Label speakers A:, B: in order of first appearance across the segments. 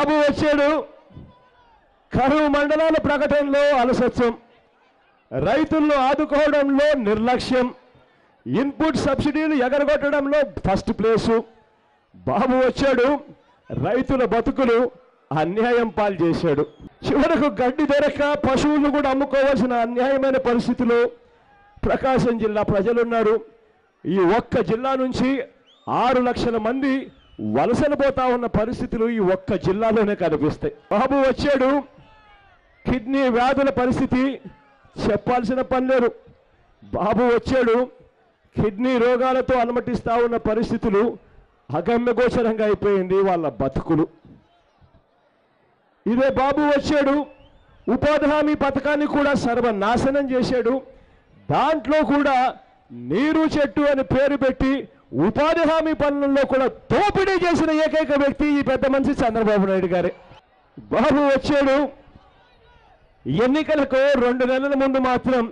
A: బాబు వచ్చాడు. కరువు మండలాల ప్రకటనలో అలసత్వం, రైతులను ఆదుకోవడంలో నిర్లక్ష్యం, ఇన్పుట్ సబ్సిడీలు ఎగరగొట్టడంలో ఫస్ట్ ప్లేసు. బాబు వచ్చాడు, రైతుల బతుకులు అన్యాయం పాలు చేశాడు. చివరకు గడ్డి దొరక పశువులను కూడా అమ్ముకోవాల్సిన అన్యాయమైన పరిస్థితిలో ప్రకాశం జిల్లా ప్రజలున్నారు. ఈ ఒక్క జిల్లా నుంచి 6 లక్షల మంది వలసలు పోతా ఉన్న పరిస్థితులు ఈ ఒక్క జిల్లాలోనే కనిపిస్తాయి. బాబు వచ్చాడు, కిడ్నీ వ్యాధుల పరిస్థితి చెప్పాల్సిన పని లేదు. బాబు వచ్చాడు, కిడ్నీ రోగాలతో అనుమతిస్తా ఉన్న పరిస్థితులు అగమ్యగోచరంగా అయిపోయింది వాళ్ళ బతుకులు. ఇదే బాబు వచ్చాడు, ఉపాధి హామీ పథకాన్ని కూడా సర్వనాశనం చేశాడు. దాంట్లో కూడా నీరు చెట్టు అని పేరు పెట్టి ఉపాధి హామీ పనులలో కూడా దోపిడీ చేసిన ఏకైక వ్యక్తి ఈ పెద్ద మనిషి చంద్రబాబు నాయుడు గారే. బాబు వచ్చాడు, ఎన్నికలకు 2 నెలల ముందు మాత్రం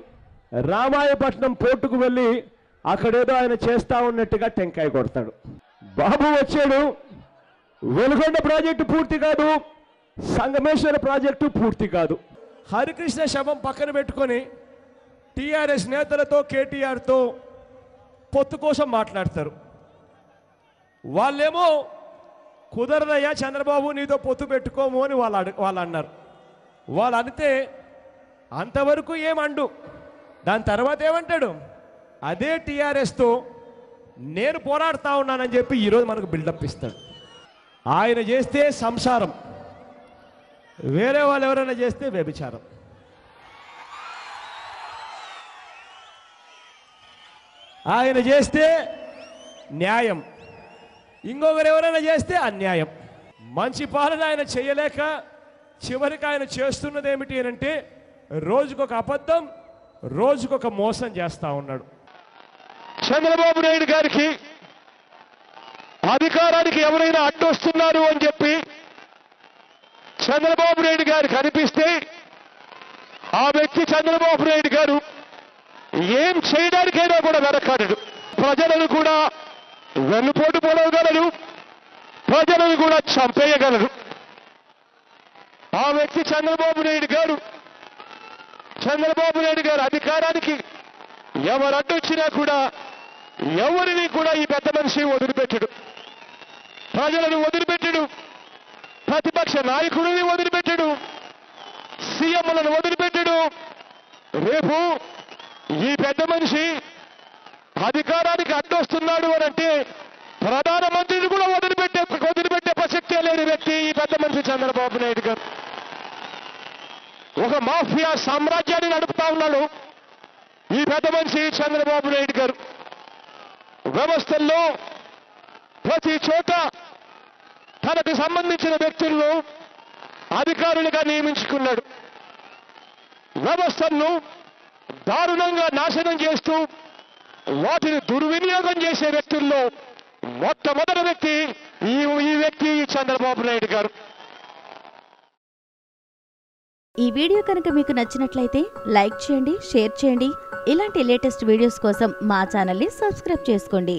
A: రామాయపట్నం పోర్టుకు వెళ్ళి అక్కడేదో ఆయన చేస్తా ఉన్నట్టుగా టెంకాయ కొడతాడు. బాబు వచ్చాడు, వెలుగొండ ప్రాజెక్టు పూర్తి కాదు, సంగమేశ్వర ప్రాజెక్టు పూర్తి కాదు. హరికృష్ణ శవం పక్కన పెట్టుకొని టీఆర్ఎస్ నేతలతో కేటీఆర్తో పొత్తు కోసం మాట్లాడతారు. వాళ్ళేమో కుదరదయ్యా చంద్రబాబు నీతో పొత్తు పెట్టుకోము అని వాళ్ళు అన్నారు. వాళ్ళు అనితే అంతవరకు ఏమండు, దాని తర్వాత ఏమంటాడు, అదే టీఆర్ఎస్తో నేను పోరాడుతూ ఉన్నానని చెప్పి ఈరోజు మనకు బిల్డప్ ఇస్తాడు. ఆయన చేస్తే సంసారం, వేరే వాళ్ళు ఎవరైనా చేస్తే వ్యభిచారం. ఆయన చేస్తే న్యాయం, ఇంకొకరు ఎవరైనా చేస్తే అన్యాయం. మంచి పాలన ఆయన చేయలేక చివరికి ఆయన చేస్తున్నది ఏమిటి అంటే రోజుకొక అబద్ధం, రోజుకొక మోసం చేస్తా ఉన్నాడు.
B: చంద్రబాబు నాయుడు గారికి అధికారానికి ఎవరైనా అడ్డొస్తున్నారు అని చెప్పి చంద్రబాబు నాయుడు గారికి అనిపిస్తే ఆ వ్యక్తి చంద్రబాబు నాయుడు గారు ఏం చేయడానికైనా కూడా వెనకాడడు. ప్రజలను కూడా వెన్నుపోటు పొడవగలరు, ప్రజలను కూడా చంపేయగలరు. ఆ వ్యక్తి చంద్రబాబు నాయుడు గారు అధికారానికి ఎవరు అడ్డొచ్చినా కూడా ఎవరిని కూడా ఈ పెద్ద మనిషి వదిలిపెట్టడు. ప్రజలను వదిలిపెట్టడు, ప్రతిపక్ష నాయకుడిని వదిలిపెట్టడు, సీఎంలను వదిలిపెట్టడు. రేపు ఈ పెద్ద మనిషి అధికారానికి అడ్డొస్తున్నాడు అని అంటే ప్రధానమంత్రిని కూడా వదిలిపెట్టే ప్రసక్తే లేని వ్యక్తి ఈ పెద్ద మనిషి చంద్రబాబు నాయుడు గారు. ఒక మాఫియా సామ్రాజ్యాన్ని నడుపుతా ఉన్నాడు ఈ పెద్ద మనిషి చంద్రబాబు నాయుడు గారు. వ్యవస్థల్లో ప్రతి చోట తనకు సంబంధించిన వ్యక్తులను అధికారులుగా నియమించుకున్నాడు. వ్యవస్థలను దారుణంగా నాశనం చేస్తూ వాటిని దుర్వినియోగం చేసే వ్యక్తుల్లో మొట్టమొదటి వ్యక్తి ఈ వ్యక్తి చంద్రబాబు నాయుడు గారు.
C: ఈ వీడియో కనుక మీకు నచ్చినట్లయితే లైక్ చేయండి, షేర్ చేయండి. ఇలాంటి లేటెస్ట్ వీడియోస్ కోసం మా ఛానల్ని సబ్స్క్రైబ్ చేసుకోండి.